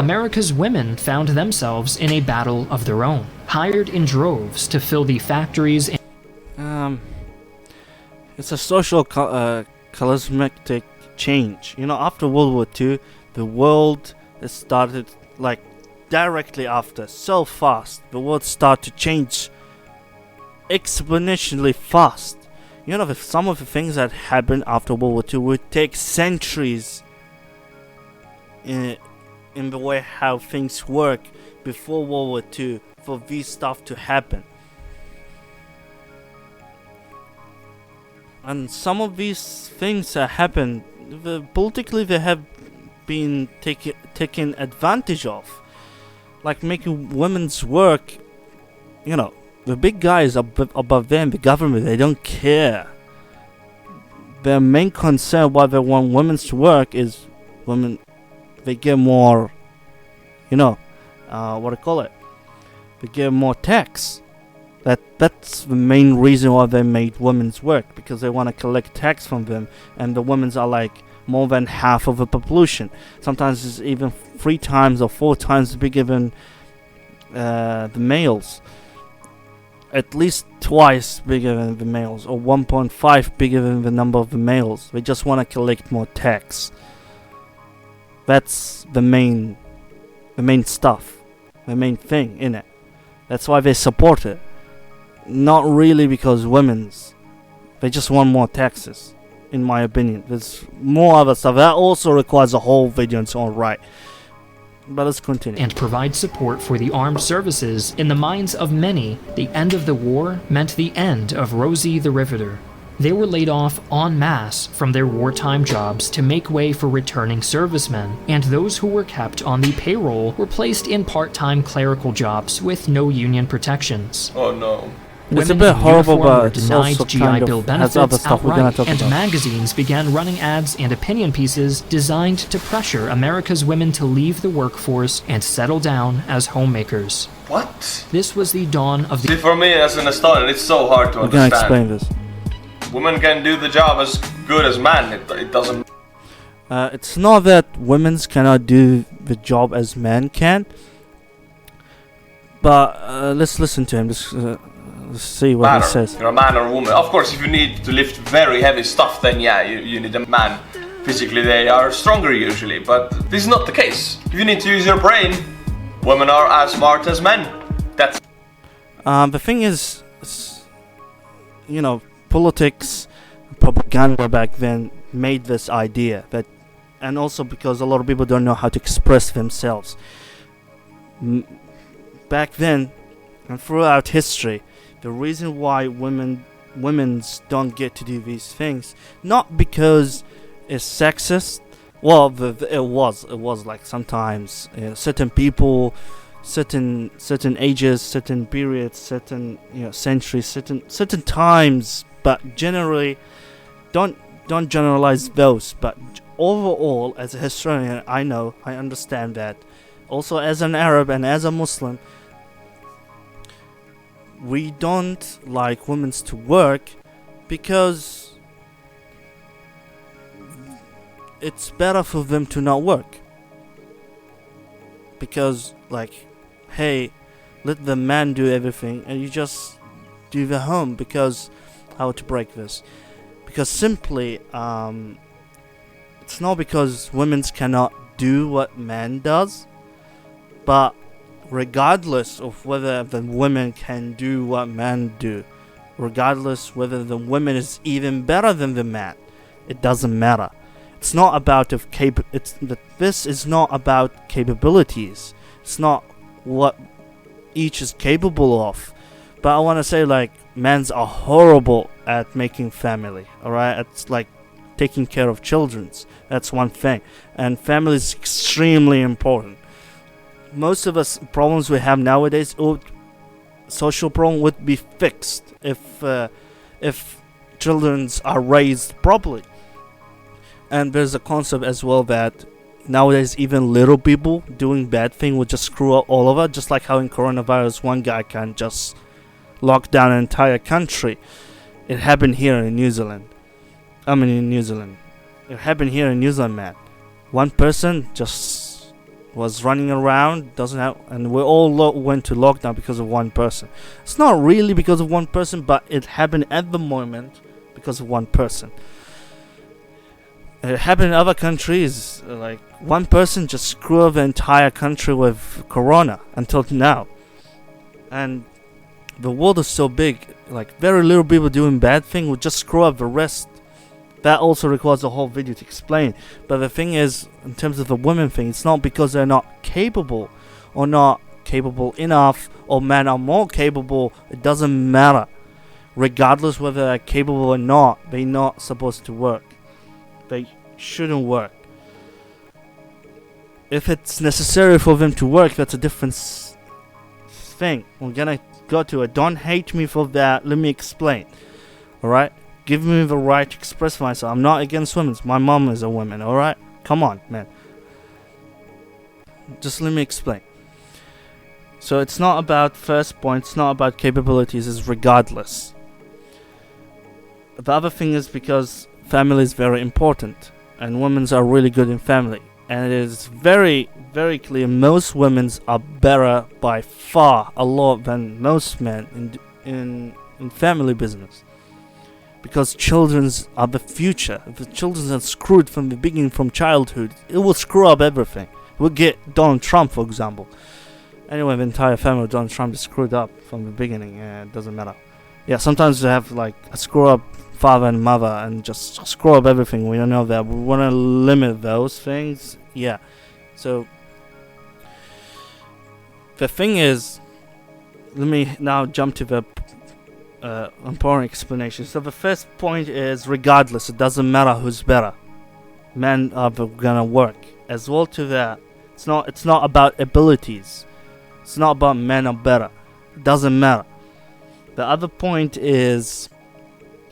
America's women found themselves in a battle of their own, hired in droves to fill the factories. It's a social charismatic change. After World War II, the world started, directly after, so fast. The world started to change exponentially fast. Some of the things that happened after World War II would take centuries in the way how things work before World War II for this stuff to happen. And some of these things that happen, politically they have been taken advantage of. Like making women's work, the big guys above them, the government, they don't care. Their main concern why they want women to work is women, they get more, they get more tax. That's the main reason why they made women's work, because they want to collect tax from them, and the women's are more than half of the population. Sometimes it's even 3 times or 4 times bigger than the males. At least twice bigger than the males, or 1.5 bigger than the number of the males. They just want to collect more tax. That's the main stuff, the main thing in it. That's why they support it. Not really because they just want more taxes, in my opinion. There's more other stuff that also requires a whole video in its own right. But let's continue. And provide support for the armed services. In the minds of many, the end of the war meant the end of Rosie the Riveter. They were laid off en masse from their wartime jobs to make way for returning servicemen, and those who were kept on the payroll were placed in part-time clerical jobs with no union protections. Oh no. It's a bit horrible, but it's denied also GI Bill has other benefits stuff we're gonna outright, talk and about. magazines began running ads and opinion pieces designed to pressure America's women to leave the workforce and settle down as homemakers. What? This was the dawn of the... See, for me as an Estonian, it's so hard to We're gonna understand. explain this. Women can do the job as good as men. It doesn't... It's not that women cannot do the job as men can, but let's listen to him. Let's see what he says. You're a man or a woman. Of course, if you need to lift very heavy stuff, then yeah, you need a man. Physically, they are stronger usually, but this is not the case. If you need to use your brain, women are as smart as men. That's... The thing is, politics, propaganda back then made this idea that, and also because a lot of people don't know how to express themselves. Back then, and throughout history, the reason why women's don't get to do these things, not because it's sexist. Well, it was like sometimes certain people, certain ages, certain periods, certain centuries, certain times, but generally, don't generalize those. But overall, as a historian, I understand that. Also, as an Arab and as a Muslim, we don't like women to work because it's better for them to not work. Because, hey, let the man do everything and you just do the home. Because, how to break this? Because simply, it's not because women cannot do what man does, but regardless of whether the women can do what men do, regardless whether the woman is even better than the man, it doesn't matter. It's not about this is not about capabilities. It's not what each is capable of. But I want to say, men's are horrible at making family. All right, it's like taking care of children. That's one thing, and family is extremely important. Most of us problems we have nowadays, social problem, would be fixed if children are raised properly. And there's a concept as well that nowadays even little people doing bad thing would just screw up all over. Just like how in coronavirus one guy can just lock down an entire country. It happened here in New Zealand. It happened here in New Zealand, man. One person just was running around, doesn't have, and we all went to lockdown because of one person. It's not really because of one person, but it happened at the moment because of one person. It happened in other countries, like one person just screwed up the entire country with corona until now. And the world is so big, like very little people doing bad thing would just screw up the rest. That also requires a whole video to explain. But the thing is, in terms of the women thing, it's not because they're not capable or not capable enough, or men are more capable. It doesn't matter. Regardless whether they're capable or not, they're not supposed to work. They shouldn't work. If it's necessary for them to work, that's a different thing. We're gonna go to it. Don't hate me for that. Let me explain. Alright? Give me the right to express myself. I'm not against women. My mom is a woman, alright? Come on, man. Just let me explain. So it's not about first point, it's not about capabilities, it's regardless. The other thing is because family is very important, and women are really good in family. And it is very, very clear most women are better by far a lot than most men in family business. Because children are the future. If the children are screwed from the beginning, from childhood, it will screw up everything. We'll get Donald Trump, for example. Anyway, the entire family of Donald Trump is screwed up from the beginning. It doesn't matter. Yeah, sometimes you have like a screw up father and mother and just screw up everything. We don't know that. We want to limit those things. Yeah. So the thing is, let me now jump to the important explanation. So the first point is, regardless, it doesn't matter who's better. Men are gonna work. As well to that, it's not about abilities. It's not about men are better. It doesn't matter. The other point is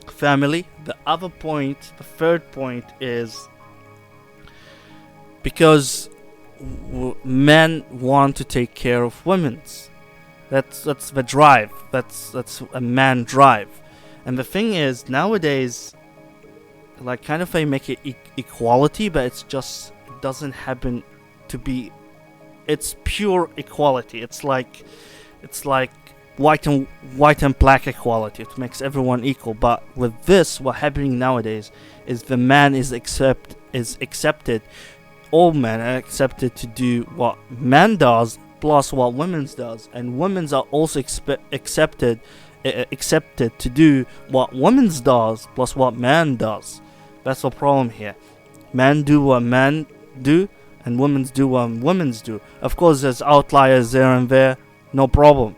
family. The other point, the third point is because men want to take care of women's. That's the drive. That's a man drive. And the thing is, nowadays, like kind of they make it equality, but it doesn't happen to be. It's pure equality. It's like white and black equality. It makes everyone equal. But with this, what happening nowadays is the man is accepted. All men are accepted to do what man does, plus what women's does, and women's are also accepted to do what women's does, plus what man does. That's the problem here. Men do what men do, and women's do what women's do. Of course, there's outliers there and there, no problem.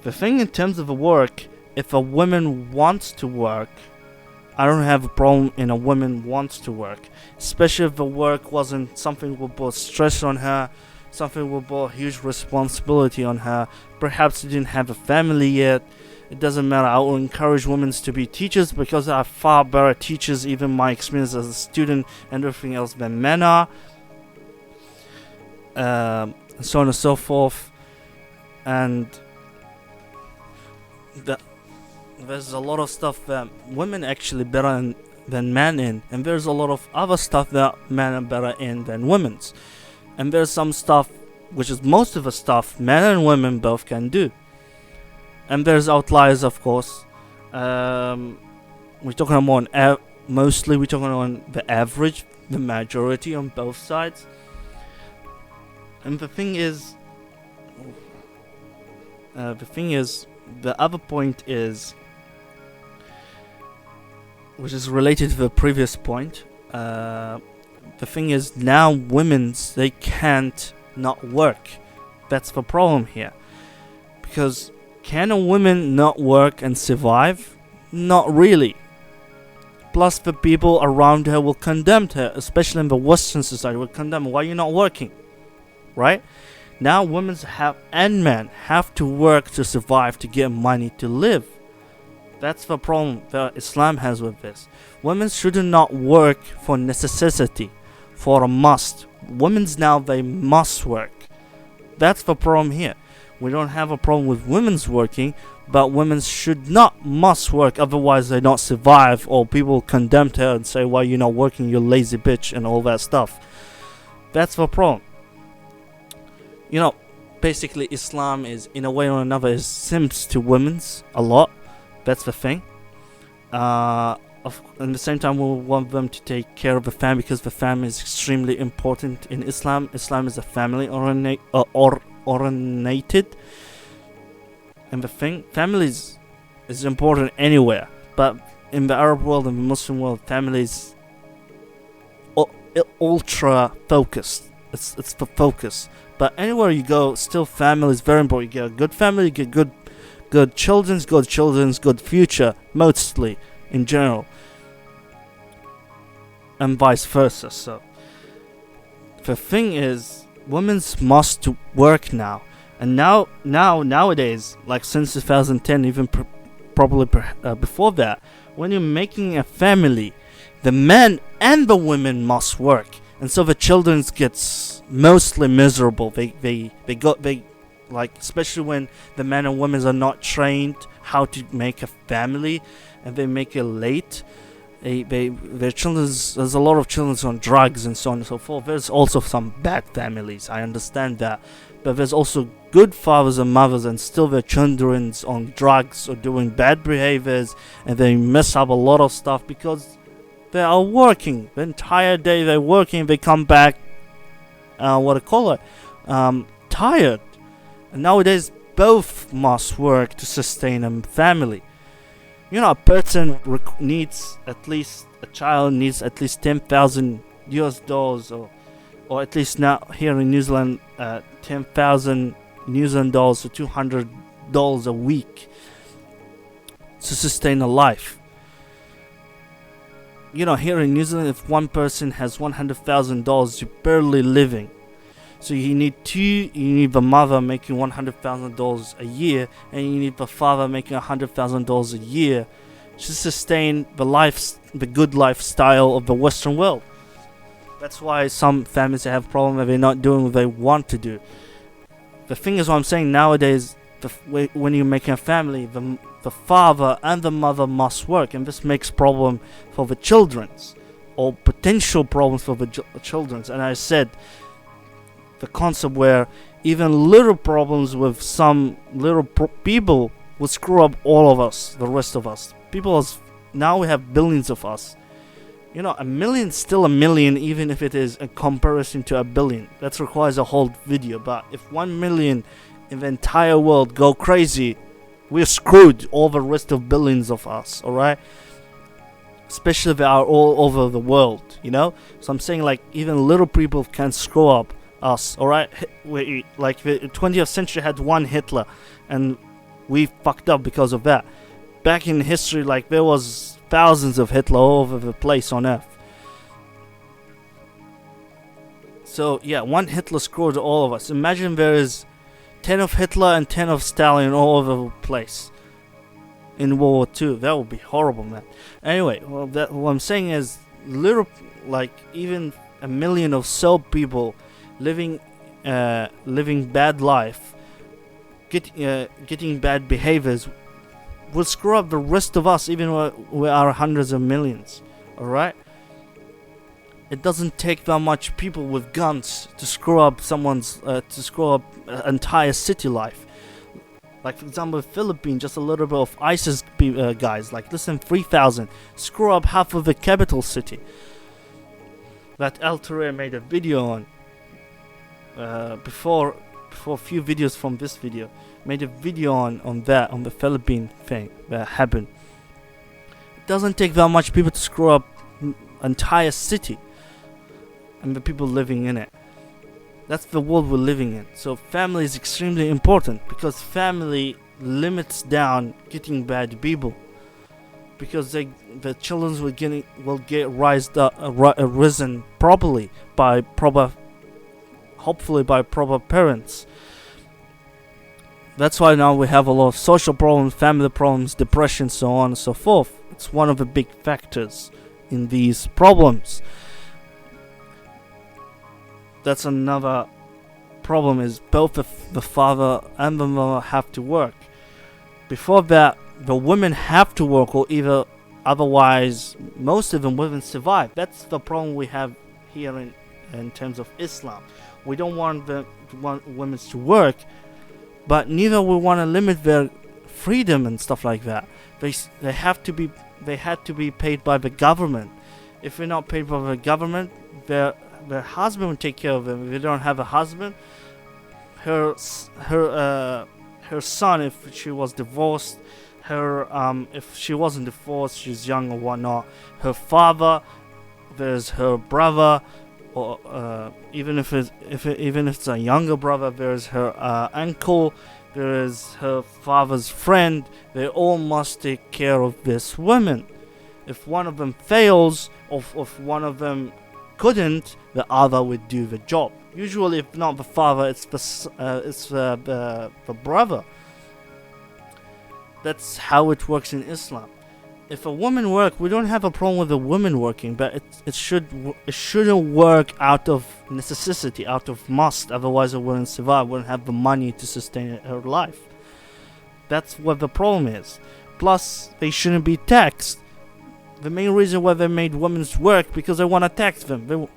The thing in terms of the work, if a woman wants to work, I don't have a problem in a woman wants to work, especially if the work wasn't something with both stress on her, something with both huge responsibility on her. Perhaps she didn't have a family yet. It doesn't matter. I will encourage women to be teachers because they are far better teachers, even my experience as a student and everything else, than men are. And so on and so forth. And there's a lot of stuff that women actually better than men in, and there's a lot of other stuff that men are better in than women's, and there's some stuff, which is most of the stuff, men and women both can do, and there's outliers, of course. We're talking about mostly we're talking on the average, the majority on both sides. And the thing is, the other point is, which is related to the previous point. The thing is, now they can't not work. That's the problem here. Because can a woman not work and survive? Not really. Plus the people around her will condemn her, especially in the Western society, will condemn her. Why are you not working? Right? Now women and men have to work to survive, to get money to live. That's the problem that Islam has with this. Women should not work for necessity, for a must. Women's now, they must work. That's the problem here. We don't have a problem with women's working, but women should not must work, otherwise they don't survive, or people condemn her and say, why you not working, you lazy bitch, and all that stuff. That's the problem. you know, basically Islam is, in a way or another, is simps to women's a lot. That's the thing. At the same time, we want them to take care of the family, because the family is extremely important in Islam. Islam is a family oriented, and the thing, family is important anywhere, but in the Arab world and the Muslim world, family is ultra focused. It's the focus. But anywhere you go, still family is very important. You get a good family, you get good children's good future, mostly in general, and vice versa. So the thing is, women must work now, and nowadays, like since 2010, even probably before that, when you're making a family, the men and the women must work. And so the children gets mostly miserable. They like, especially when the men and women are not trained how to make a family, and they make it late. Their children, there's a lot of children on drugs and so on and so forth. There's also some bad families, I understand that, but there's also good fathers and mothers, and still their children's on drugs or doing bad behaviors, and they mess up a lot of stuff because they are working the entire day. They're working. They come back, tired. And nowadays, both must work to sustain a family. You know, a person needs at least, a child needs at least $10,000 or at least now here in New Zealand, 10,000 New Zealand dollars or $200 a week to sustain a life. You know, here in New Zealand, if one person has $100,000, you're barely living. So you need the mother making $100,000 a year, and you need the father making $100,000 a year to sustain the good lifestyle of the Western world. That's why some families have problems that they're not doing what they want to do. The thing is, what I'm saying nowadays, when you're making a family, the father and the mother must work, and this makes problem for the children's, or potential problems for the children's. And I said the concept where even little problems with some little people will screw up all of us, the rest of us. Now we have billions of us. You know, a million still a million, even if it is a comparison to a billion. That requires a whole video. But if 1 million in the entire world go crazy, we're screwed, all the rest of billions of us, alright? Especially if they are all over the world, you know? So I'm saying, like, even little people can screw up us, alright? Like, the 20th century had one Hitler, and we fucked up because of that. Back in history, like, there was thousands of Hitler all over the place on Earth. So, yeah, one Hitler screwed all of us. Imagine there is 10 of Hitler and 10 of Stalin all over the place in World War II. That would be horrible, man. Anyway, what I'm saying is, even a million or so people living bad life, getting bad behaviors, will screw up the rest of us, even we are hundreds of millions. Alright? It doesn't take that much people with guns to screw up entire city life. Like, for example, Philippines, just a little bit of ISIS guys, like less than 3,000, screw up half of the capital city. That Artur Rehi made a video on before a few videos from this video, made a video on the Philippine thing that happened. It doesn't take that much people to screw up entire city and the people living in it. That's the world we're living in. So family is extremely important, because family limits down getting bad people, because the children will get risen properly hopefully by proper parents. That's why now we have a lot of social problems, family problems, depression, so on and so forth. It's one of the big factors in these problems. That's another problem, is both the father and the mother have to work. Before that, the women have to work, or either otherwise most of them wouldn't survive. That's the problem we have here in terms of Islam. We don't want want women to work, but neither we want to limit their freedom and stuff like that. They had to be paid by the government. If they're not paid by the government, their husband will take care of them. If they don't have a husband, her son, if she was divorced, if she wasn't divorced, she's young or whatnot, her father, there's her brother, or even if it's a younger brother, there's her uncle, there is her father's friend. They all must take care of this woman. If one of them fails, or if one of them couldn't, the other would do the job. Usually, if not the father, it's the brother. That's how it works in Islam. If a woman works, we don't have a problem with a woman working, but it shouldn't work out of necessity, out of must. Otherwise, it wouldn't survive. Wouldn't have the money to sustain her life. That's what the problem is. Plus, they shouldn't be taxed. The main reason why they made women's work because they want to tax them.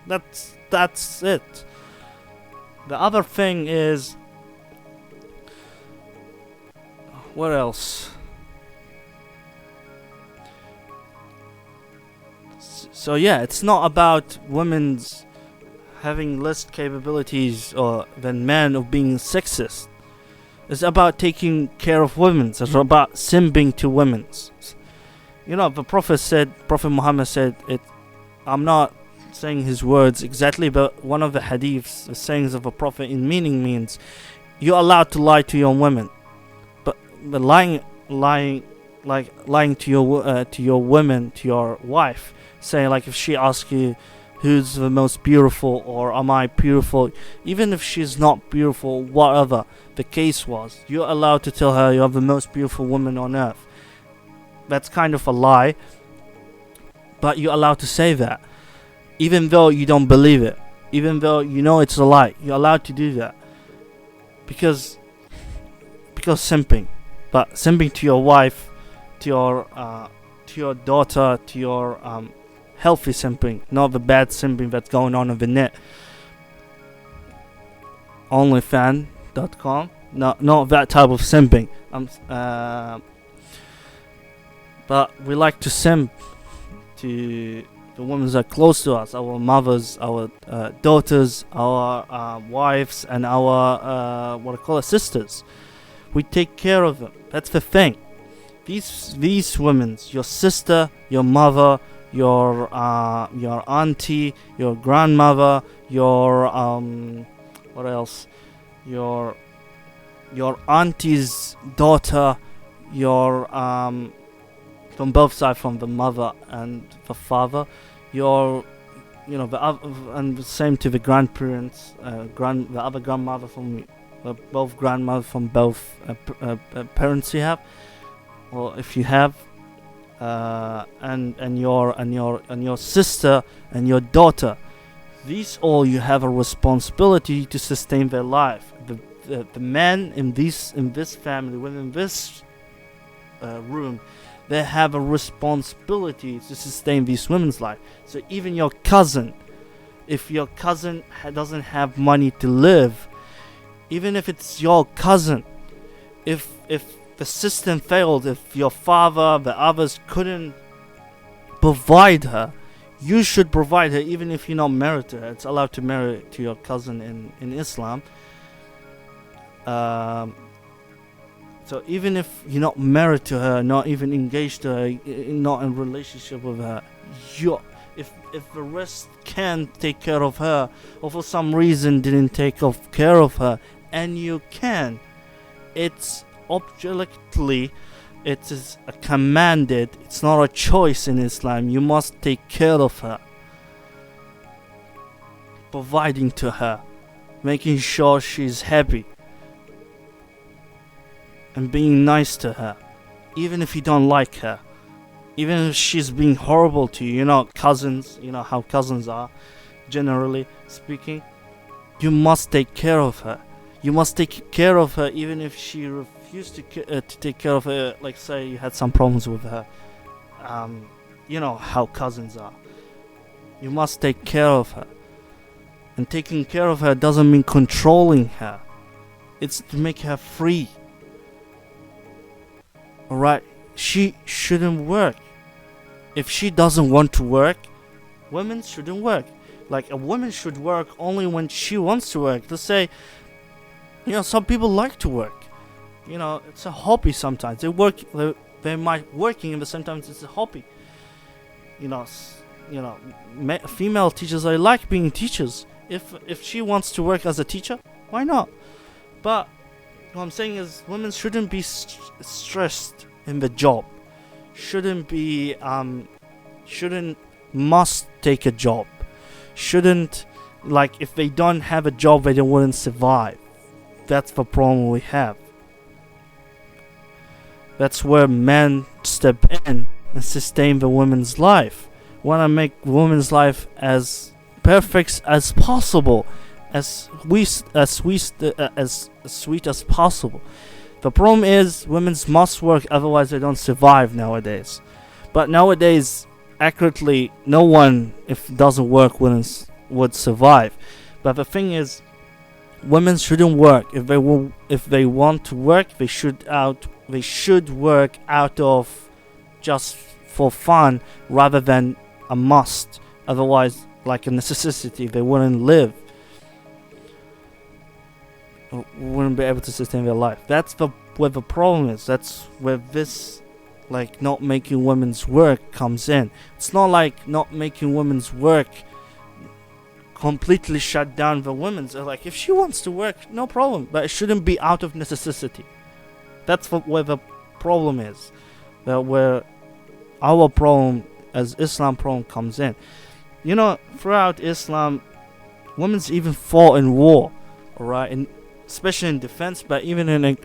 That's it. The other thing is, what else? So yeah, it's not about women's having less capabilities than men or being sexist. It's about taking care of women. It's about simping to women. You know, the Prophet Muhammad said it. I'm not saying his words exactly, but one of the hadiths, the sayings of a prophet in meaning means you're allowed to lie to your women, but lying to your women, to your wife, saying like if she asks you who's the most beautiful or am I beautiful, even if she's not beautiful, whatever the case was, you're allowed to tell her you're the most beautiful woman on earth. That's kind of a lie, but you're allowed to say that, even though you don't believe it, even though you know it's a lie. You're allowed to do that because simping, but simping to your wife, to your daughter, to your healthy simping, not the bad simping that's going on the net. Onlyfan.com, not that type of simping. But we like to simp to the women that are close to us, our mothers, our daughters, our wives, and our sisters. We take care of them. That's the thing. These women, your sister, your mother, your auntie, your grandmother, your what else? Your auntie's daughter, your from both sides, from the mother and the father, and the same to the grandparents, the other grandmother from both grandmothers from both parents you have, or if you have, and your sister and your daughter. These all you have a responsibility to sustain their life. The men in this family, within this room, they have a responsibility to sustain these women's life. So even your cousin, if your cousin doesn't have money to live, even if it's your cousin, if the system failed, if your father, the others couldn't provide her, you should provide her, even if you're not married to her. It's allowed to marry to your cousin in Islam. So even if you're not married to her, not even engaged to her, not in relationship with her, if the rest can't take care of her, or for some reason didn't take care of her, and you can, it's objectively, it is commanded. It's not a choice in Islam. You must take care of her, providing to her, making sure she's happy, and being nice to her, even if you don't like her, even if she's being horrible to you. You know, cousins, you know how cousins are, generally speaking. You must take care of her. You must take care of her, even if she refused to take care of her. Like, say you had some problems with her. You know how cousins are. You must take care of her. And taking care of her doesn't mean controlling her. It's to make her free. Alright? She shouldn't work. If she doesn't want to work, women shouldn't work. Like, a woman should work only when she wants to work. Let's say, some people like to work. It's a hobby sometimes. They might working, but sometimes it's a hobby. Female teachers, they like being teachers. If she wants to work as a teacher, why not? But what I'm saying is, women shouldn't be stressed in the job. Shouldn't must take a job. Shouldn't, if they don't have a job, they wouldn't survive. That's the problem we have. That's where men step in and sustain the woman's life. Want to make woman's life as perfect as possible, as sweet as possible. The problem is, women must work, otherwise they don't survive nowadays. But nowadays, accurately, no one, if doesn't work, would survive. But the thing is, women shouldn't work. If they want to work, they should work out of just for fun rather than a must. Otherwise, like a necessity, they wouldn't live. Wouldn't be able to sustain their life. That's where the problem is. That's where this, not making women's work comes in. It's not like not making women's work completely shut down the women's. If she wants to work, no problem, but it shouldn't be out of necessity. That's where the problem is. Where our problem as Islam problem comes in. Throughout Islam, women's even fought in war, alright, and especially in defense, but even in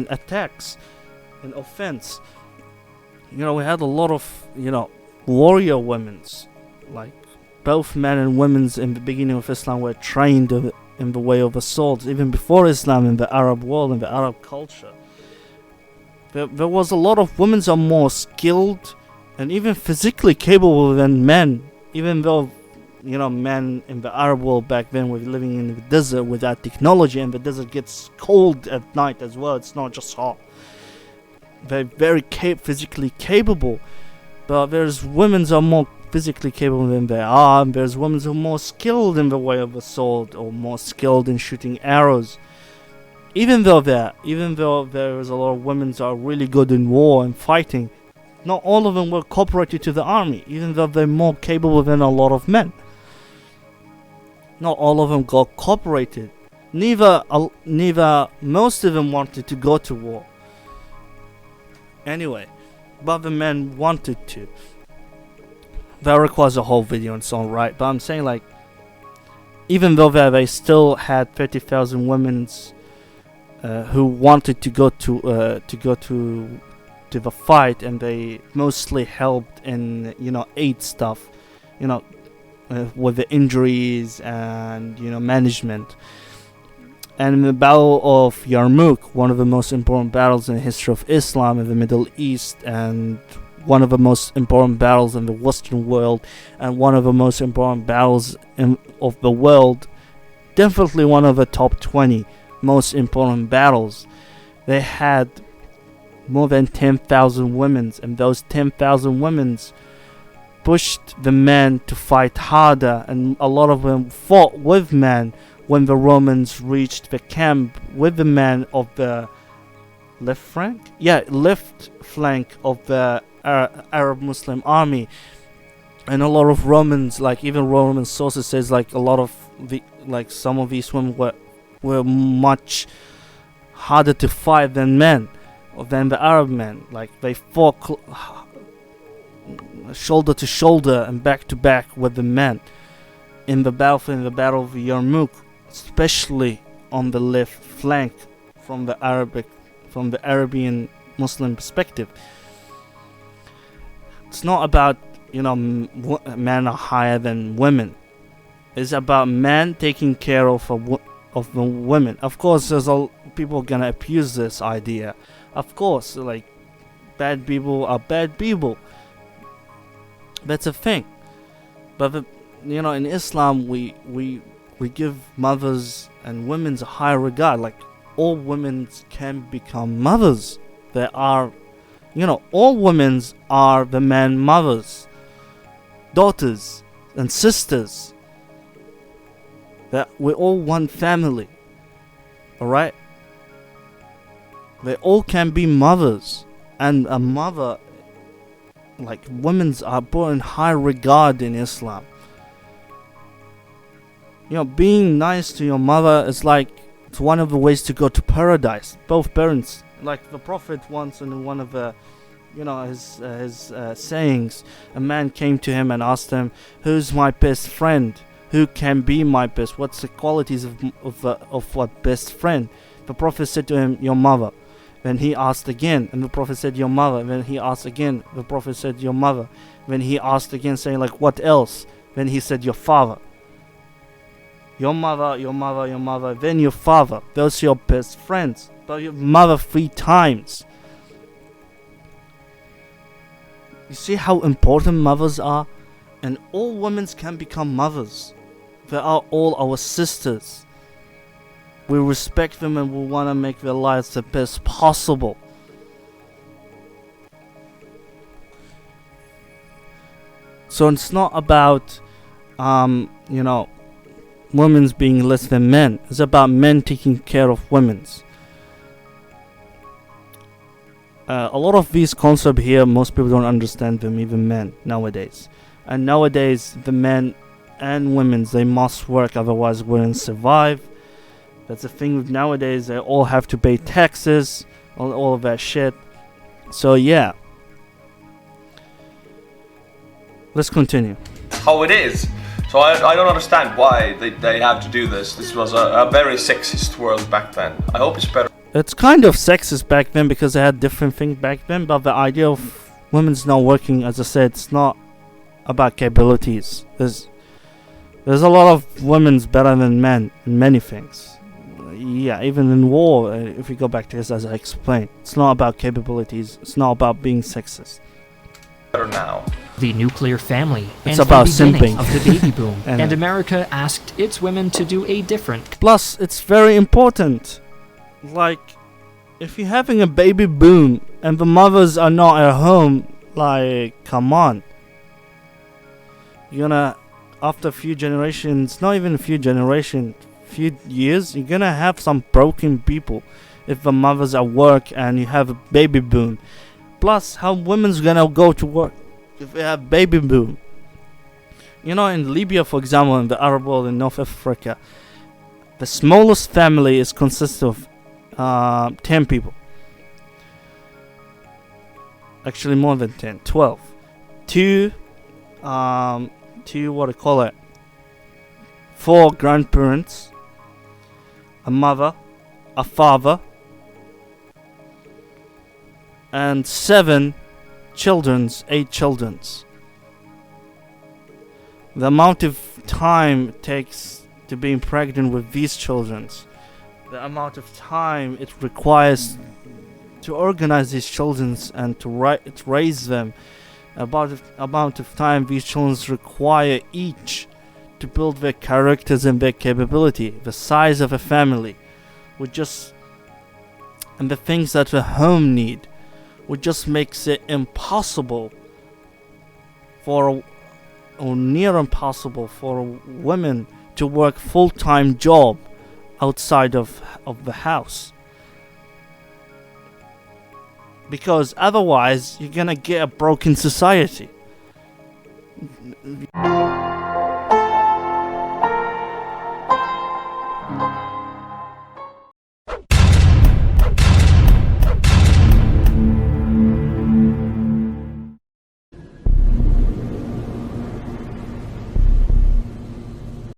attacks, in offense. We had a lot of warrior women's, both men and women's in the beginning of Islam were trained in the way of assault, even before Islam, in the Arab world, in the Arab culture. There was a lot of women are more skilled and even physically capable than men, even though men in the Arab world back then were living in the desert without technology, and the desert gets cold at night as well. It's not just hot. They're very physically capable, but there's women are more physically capable than they are, and there's women who are more skilled in the way of assault or more skilled in shooting arrows. Even though there is a lot of women that are really good in war and fighting, not all of them were cooperated to the army, even though they're more capable than a lot of men. Not all of them got cooperated. Neither most of them wanted to go to war. Anyway, but the men wanted to. That requires a whole video and so on, right? But I'm saying, even though they still had 30,000 women who wanted to go to the fight, and they mostly helped in aid stuff, with the injuries and management. And in the Battle of Yarmouk, one of the most important battles in the history of Islam in the Middle East, and one of the most important battles in the Western world, and one of the most important battles of the world, definitely one of the top 20 most important battles. They had more than 10,000 women, and those 10,000 women pushed the men to fight harder, and a lot of them fought with men when the Romans reached the camp with the men of the left flank of the Arab Muslim army. And a lot of Romans, even Roman sources says, a lot of some of these women were much harder to fight than the Arab men. They fought shoulder to shoulder and back to back with the men in the battle of Yarmouk, especially on the left flank from the Arabian Muslim perspective. It's not about men are higher than women. It's about men taking care of the women. Of course, there's people gonna abuse this idea. Of course, bad people are bad people. That's a thing. But in Islam, we give mothers and women's a high regard. Like, all women can become mothers. There are, all women are the man mothers, daughters, and sisters. That we're all one family. Alright? They all can be mothers. And a mother, like, women are put in high regard in Islam. Being nice to your mother is like, it's one of the ways to go to paradise. Both parents, like the Prophet once in one of the, his sayings, a man came to him and asked him, "Who's my best friend? Who can be my best? What's the qualities of what best friend?" The Prophet said to him, "Your mother." Then he asked again, and the Prophet said, "Your mother." Then he asked again, the Prophet said, "Your mother." Then he asked again, saying like, "What else?" Then he said, "Your father." Your mother, your mother, your mother, then your father. Those are your best friends. But your mother 3 times. You see how important mothers are? And all women can become mothers. They are all our sisters. We respect them and we want to make their lives the best possible. So it's not about, women's being less than men. It's about men taking care of women's. A lot of these concepts here, most people don't understand them, even men nowadays. And nowadays, the men and women, they must work, otherwise we wouldn't survive. That's the thing with nowadays, they all have to pay taxes, all of that shit. So yeah. Let's continue. How it is. So I don't understand why they have to do this. This was a very sexist world back then. I hope it's better. It's kind of sexist back then because they had different things back then, but the idea of women's not working, as I said, it's not about capabilities. There's a lot of women's better than men in many things. Yeah, even in war, if we go back to this, as I explained, it's not about capabilities. It's not about being sexist. Now. The nuclear family It's and about the beginning simping. of the baby boom, And, and America asked its women to do a different. Plus, it's very important. Like, if you're having a baby boom and the mothers are not at home, like, come on. You're gonna, after a few generations, not even a few generations, few years, you're gonna have some broken people if the mothers at work and you have a baby boom. Plus, how women's gonna go to work if they have baby boom? In Libya, for example, in the Arab world, in North Africa, the smallest family consists of 10 people. Actually, more than 10, 12. Two, what do you call it? 4 grandparents, a mother, a father, and 7 children's, 8 children's. The amount of time it takes to being pregnant with these children's, the amount of time it requires to organize these children's and to raise them, about the amount of time these children require each to build their characters and their capability, the size of a family, and the things that the home need, which just makes it impossible or near impossible for women to work full-time job outside of the house. Because otherwise, you're gonna get a broken society.